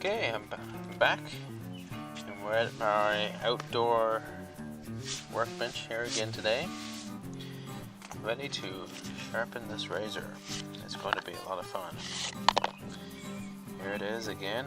Okay, I'm back, and we're at my outdoor workbench here again today, ready to sharpen this razor. It's going to be a lot of fun. Here it is again.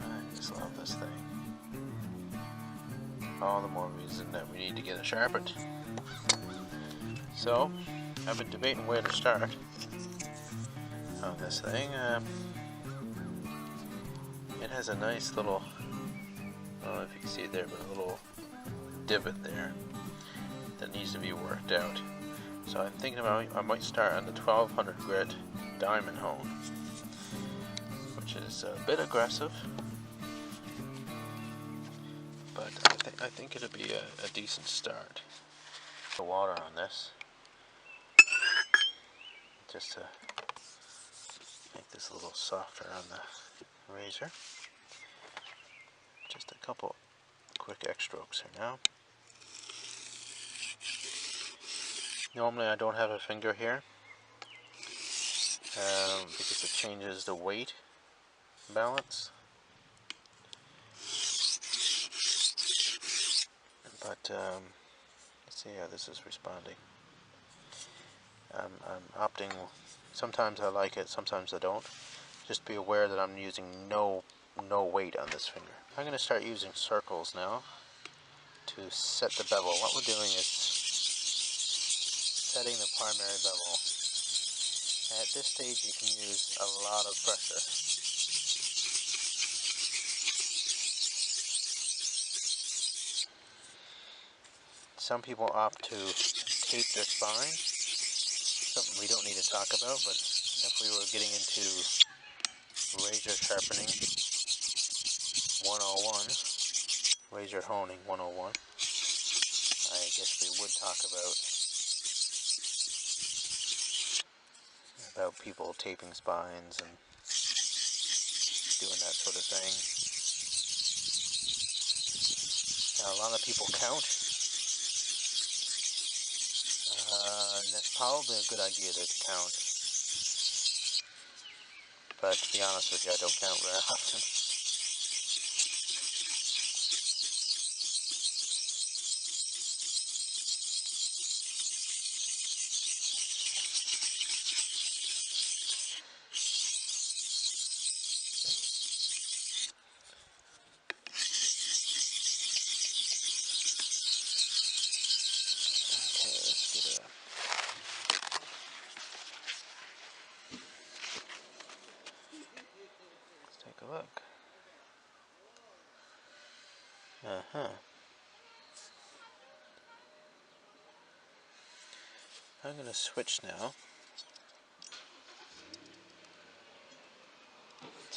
I just love this thing. All the more reason that we need to get it sharpened. So, I've been debating where to start on this thing. It has a nice little, I don't know if you can see it there, but a little divot there that needs to be worked out. So I'm thinking about I might start on the 1200 grit diamond hone, which is a bit aggressive, but I think it'll be a decent start. The water on this, just to make this a little softer on the razor. Just a couple quick X strokes here now. Normally I don't have a finger here because it changes the weight balance. But let's see how this is responding. I'm opting, sometimes I like it, sometimes I don't. Just be aware that I'm using no weight on this finger. I'm going to start using circles now to set the bevel. What we're doing is setting the primary bevel. At this stage you can use a lot of pressure. Some people opt to tape their spine, something we don't need to talk about, but if we were getting into razor sharpening 101, razor honing 101, I guess we would talk about people taping spines and doing that sort of thing. Now a lot of people count, and that's probably a good idea to count, but to be honest with you, I don't count very often. Take a look. I'm going to switch now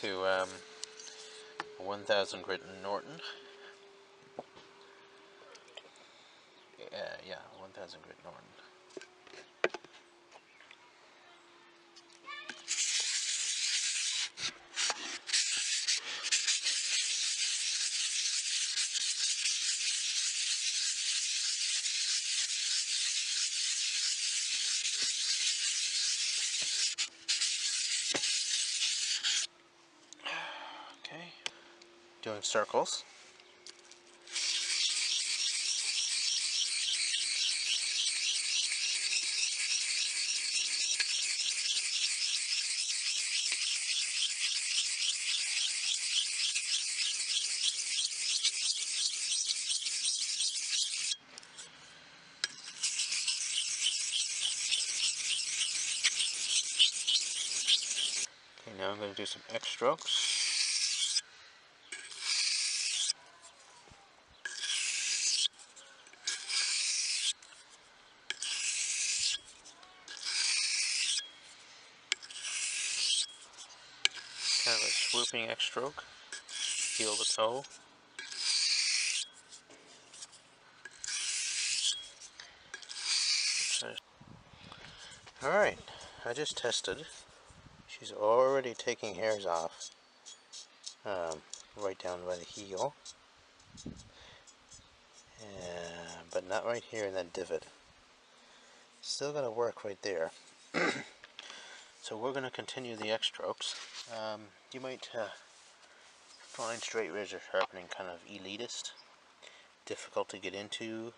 to 1000 grit Norton. Yeah, 1000 grit Norton. Okay, doing circles. Okay, now I'm going to do some X strokes. Kind of a swooping X stroke, heel to toe. Alright, I just tested. She's already taking hairs off, right down by the heel, but not right here in that divot. Still gonna work right there. So we're going to continue the X strokes. You might find straight razor sharpening kind of elitist, difficult to get into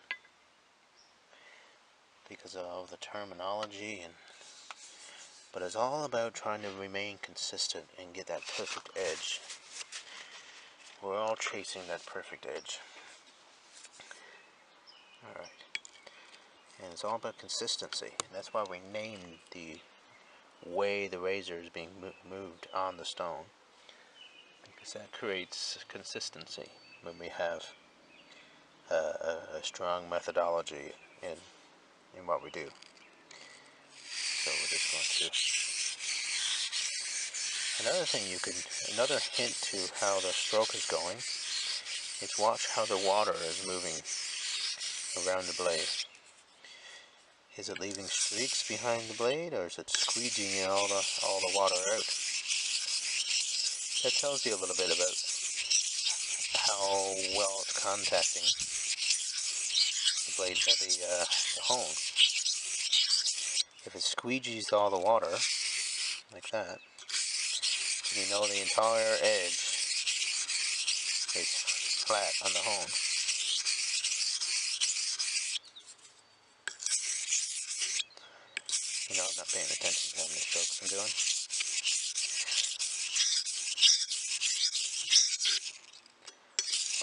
because of the terminology, but it's all about trying to remain consistent and get that perfect edge. We're all chasing that perfect edge. Alright. And it's all about consistency. That's why we named the way the razor is being moved on the stone, because that creates consistency when we have a strong methodology in what we do. So we're just going to... Another hint to how the stroke is going is watch how the water is moving around the blade. Is it leaving streaks behind the blade, or is it squeegeeing all the water out? That tells you a little bit about how well it's contacting the blade, the hone. If it squeegees all the water, like that, then you know the entire edge is flat on the hone. You know, I'm not paying attention to how many strokes I'm doing.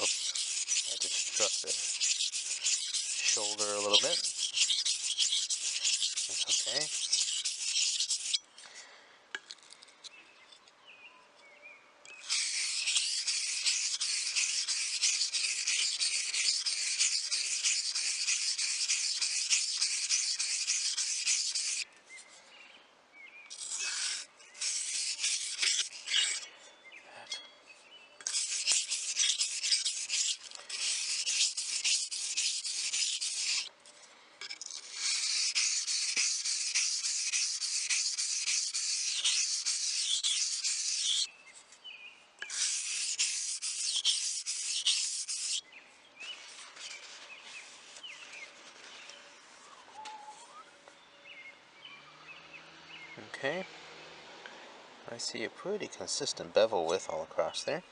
Oops, I just struck the shoulder a little bit. That's okay. Okay, I see a pretty consistent bevel width all across there.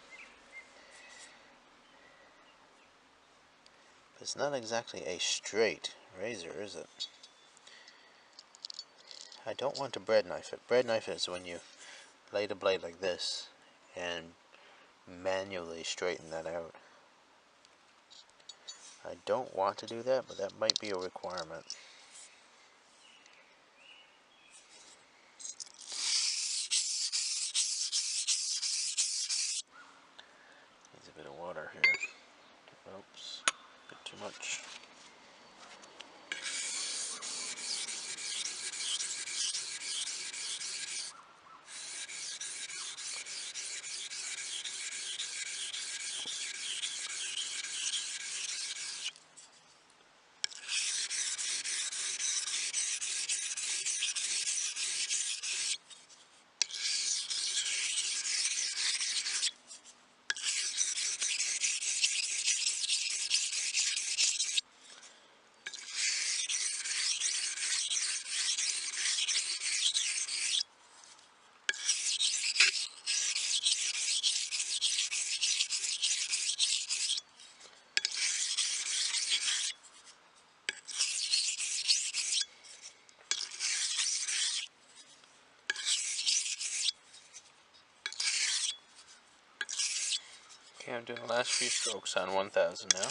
It's not exactly a straight razor, is it? I don't want to bread knife it. Bread knife is when you lay the blade like this and manually straighten that out. I don't want to do that, but that might be a requirement. Needs a bit of water here. Oops, a bit too much. Okay, I'm doing the last few strokes on 1000 now.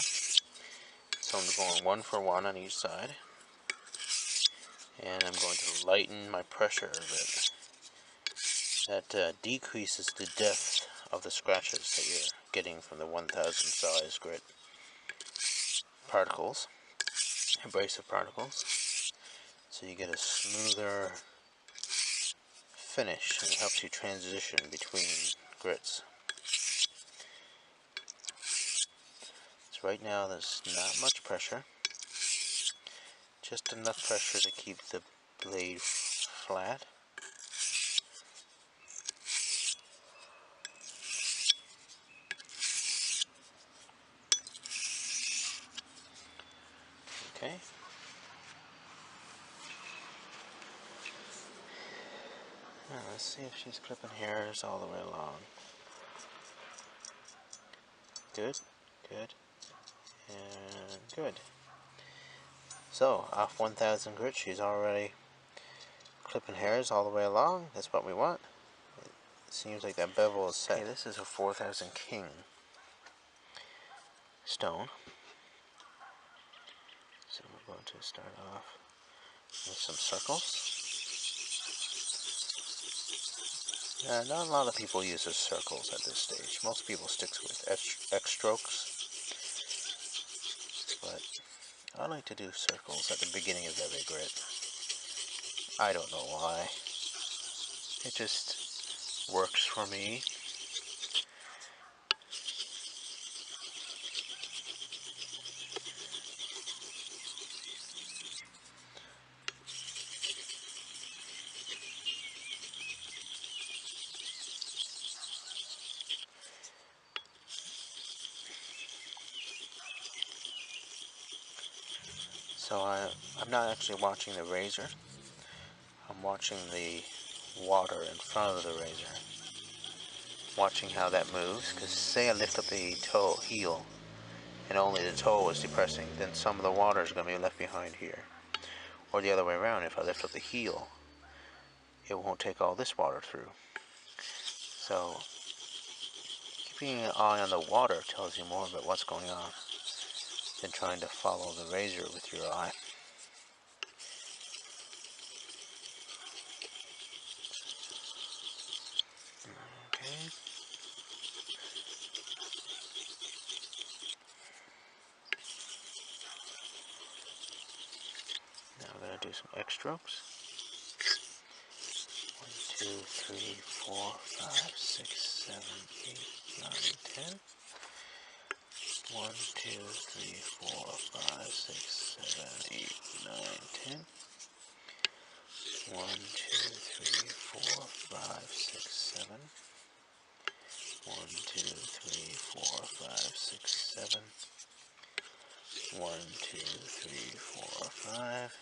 So I'm going 1 for 1 on each side. And I'm going to lighten my pressure a bit. That decreases the depth of the scratches that you're getting from the 1000 size grit particles, abrasive particles. So you get a smoother finish, and it helps you transition between grits. So right now there's not much pressure, just enough pressure to keep the blade flat. Okay. Let's see if she's clipping hairs all the way along. Good, good, and good. So, off 1000 grit, she's already clipping hairs all the way along. That's what we want. It seems like that bevel is set. Okay, this is a 4000 king stone. So we're going to start off with some circles. Not a lot of people use circles at this stage. Most people stick with X strokes, but I like to do circles at the beginning of every grit. I don't know why. It just works for me. So I'm not actually watching the razor. I'm watching the water in front of the razor. Watching how that moves, because say I lift up the toe, heel, and only the toe is depressing, then some of the water is going to be left behind here. Or the other way around, if I lift up the heel, it won't take all this water through. So, keeping an eye on the water tells you more about what's going on than trying to follow the razor with your eye. Okay. Now I'm going to do some X strokes. 1, 2, 3, 4, 5, 6, 7, 8, 9, 10. 1, 2, 3, 4, 5, 6, 7, 8, 9, 10. 1, 2, 3, 4, 5, 6, 7. 1, 2, 3, 4, 5, 6, 7. 1, 2, 3, 4, 5.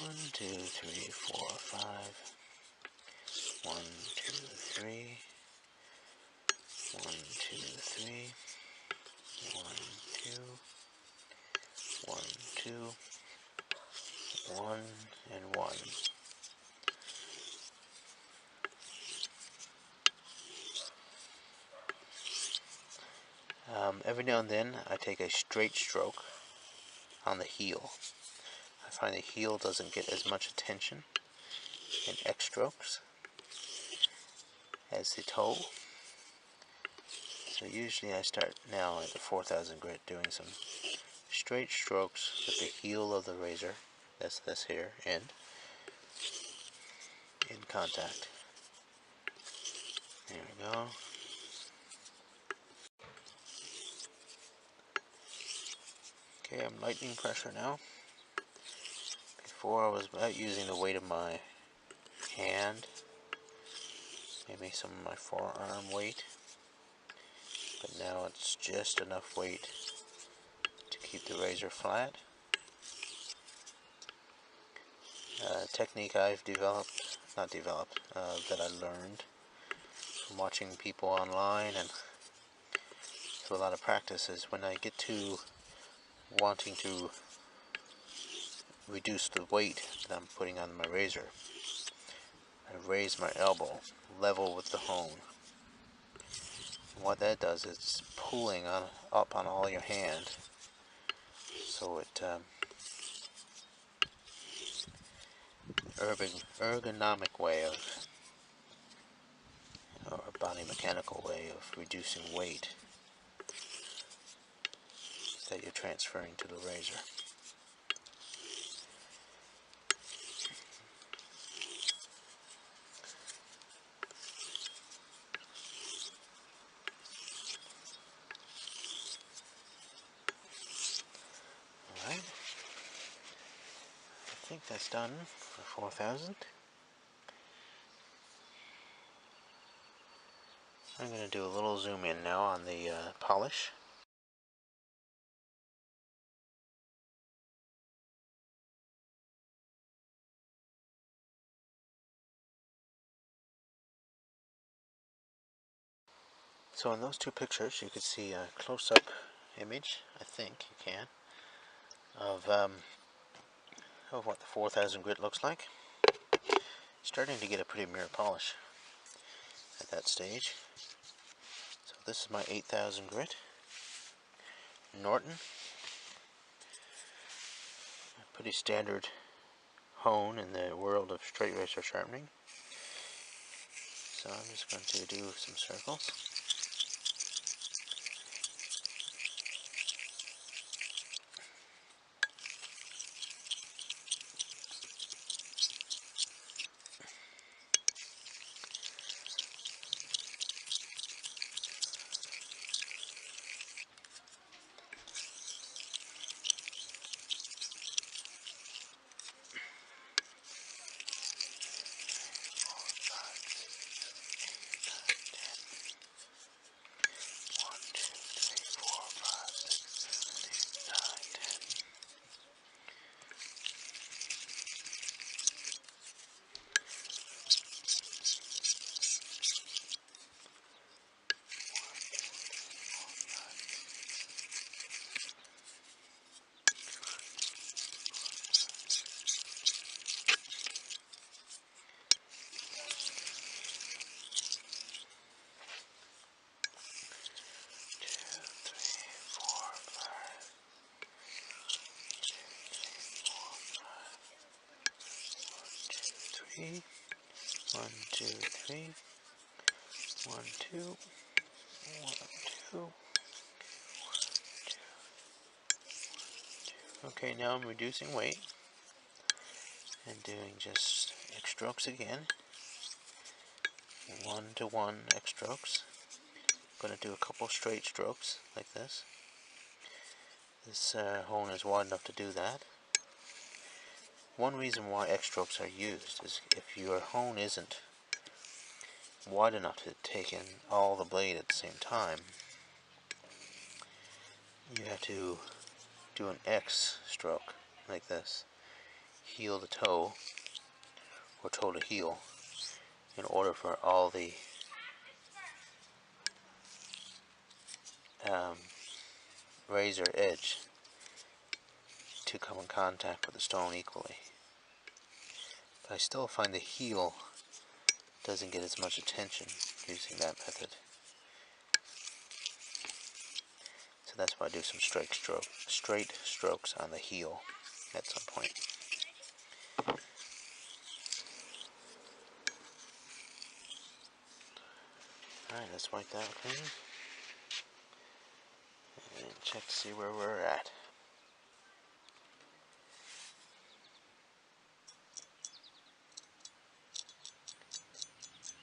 1, 2, 3, 4, 5. 1, 2, 3. 1, 2, 3. 1, 2. 1, 2. 1 and 1. Every now and then I take a straight stroke on the heel. I find the heel doesn't get as much attention in X strokes as the toe. So usually I start now at the 4000 grit doing some straight strokes with the heel of the razor, that's this here, in contact. There we go. Okay, I'm lightening pressure now. Before I was about using the weight of my hand, maybe some of my forearm weight, but now it's just enough weight to keep the razor flat. Technique I've that I learned from watching people online and through a lot of practice is when I get to wanting to reduce the weight that I'm putting on my razor, I raise my elbow level with the hone. And what that does is it's pulling up on all your hand, so it ergonomic way of, or a body mechanical way of reducing weight that you're transferring to the razor. Alright, I think that's done for 4000. I'm going to do a little zoom in now on the polish. So in those two pictures, you could see a close-up image, I think you can, of what the 4000 grit looks like. Starting to get a pretty mirror polish at that stage. So this is my 8000 grit Norton. A pretty standard hone in the world of straight razor sharpening. So I'm just going to do some circles. One, two, three. 1, 2, 1, 2. Okay, now I'm reducing weight and doing just X strokes again. 1 to 1 X strokes. I'm going to do a couple straight strokes like this. This hone is wide enough to do that. One reason why X strokes are used is if your hone isn't wide enough to take in all the blade at the same time, you have to do an X stroke like this, heel to toe or toe to heel, in order for all the razor edge to come in contact with the stone equally. But I still find the heel doesn't get as much attention using that method. So that's why I do some straight strokes on the heel at some point. Alright, let's wipe that clean and check to see where we're at.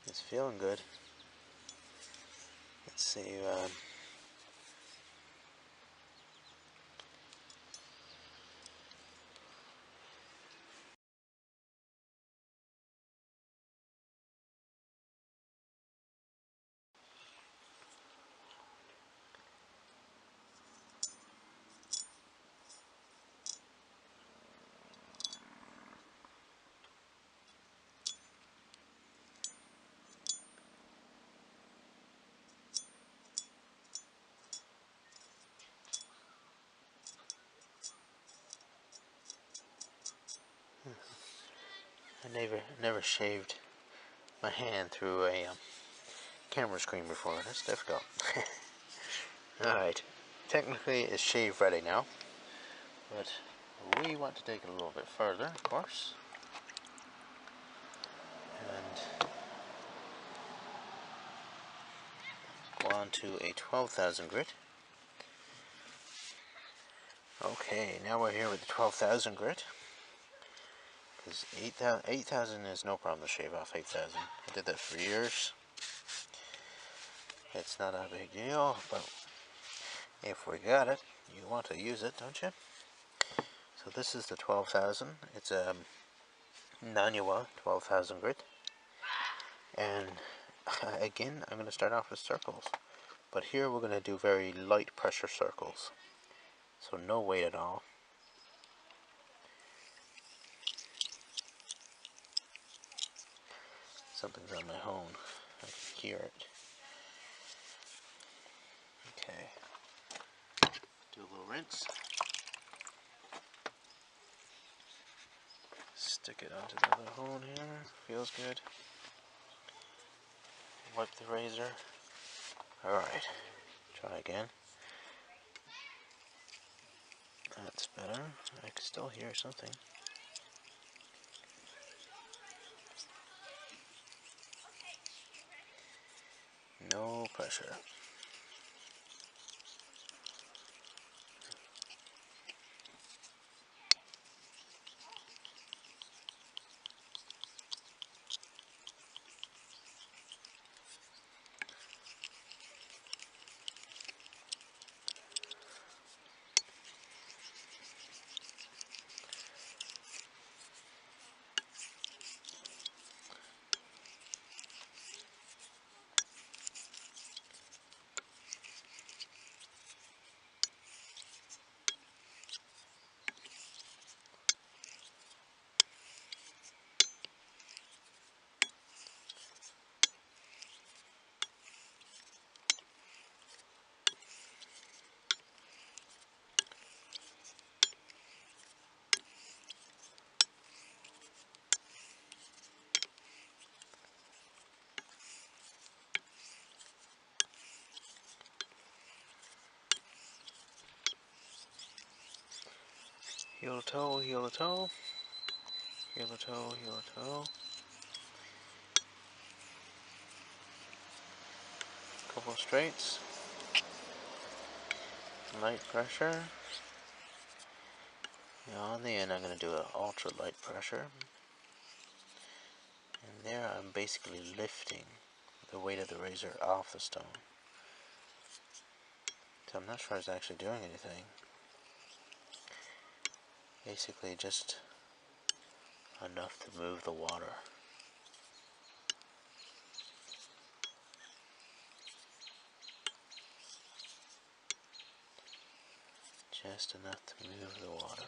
It's feeling good. Let's see. I never shaved my hand through a camera screen before. That's difficult. Alright, technically it's shave ready now, but we want to take it a little bit further, of course, and go on to a 12,000 grit. Okay, now we're here with the 12,000 grit, because 8,000 is no problem to shave off 8,000. I did that for years. It's not a big deal, but if we got it, you want to use it, don't you? So this is the 12,000. It's a Naniwa 12,000 grit. And again, I'm going to start off with circles. But here we're going to do very light pressure circles. So no weight at all. Something's on my hone. I can hear it. rinse. Stick it onto the other hole here. Feels good. Wipe the razor. Alright. Try again. That's better. I can still hear something. No pressure. Heel to toe, heel to toe. Heel to toe, heel to toe. Couple of straights. Light pressure. Now on the end I'm going to do an ultra light pressure. And there I'm basically lifting the weight of the razor off the stone. So I'm not sure it's actually doing anything. Basically just enough to move the water. Just enough to move the water.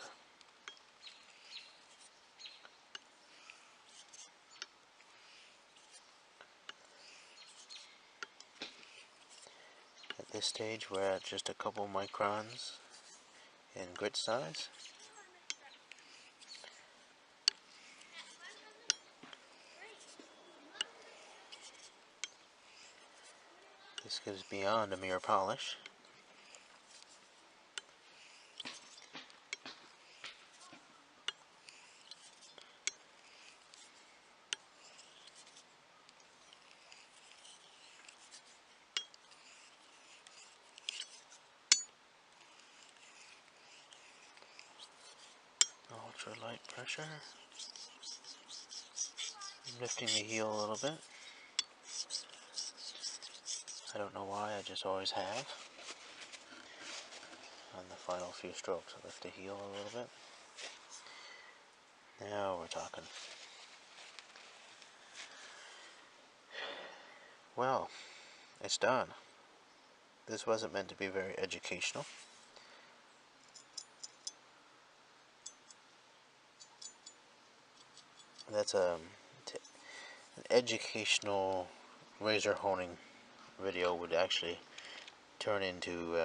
At this stage we're at just a couple microns in grit size. This goes beyond a mere polish. Ultra light pressure. Lifting the heel a little bit. I don't know why, I just always have. On the final few strokes, I lift the heel a little bit. Now we're talking. Well, it's done. This wasn't meant to be very educational. That's an educational razor honing video would actually turn into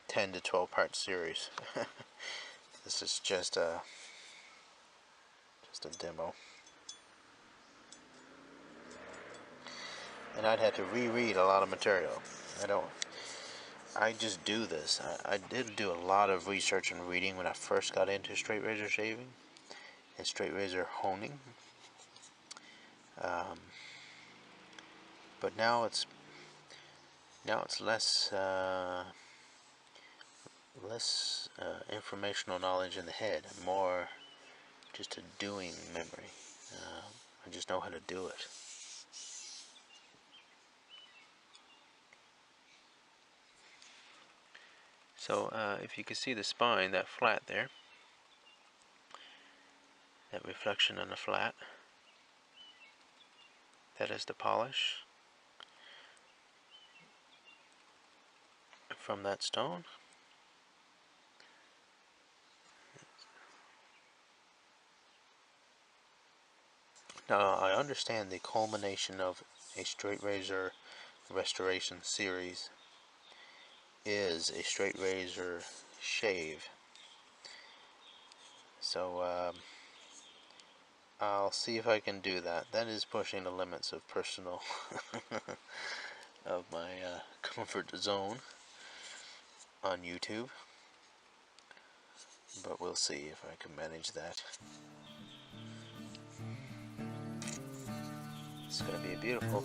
10 to 12 part series. This is just a demo. And I'd have to reread a lot of material. I just do this. I did do a lot of research and reading when I first got into straight razor shaving and straight razor honing. But now it's less informational knowledge in the head, more just a doing memory. I just know how to do it. So if you can see the spine, that flat there, that reflection on the flat, that is the polish from that stone. Now I understand the culmination of a straight razor restoration series is a straight razor shave. So I'll see if I can do that. That is pushing the limits of personal of my comfort zone on YouTube, but we'll see if I can manage that. It's going to be beautiful.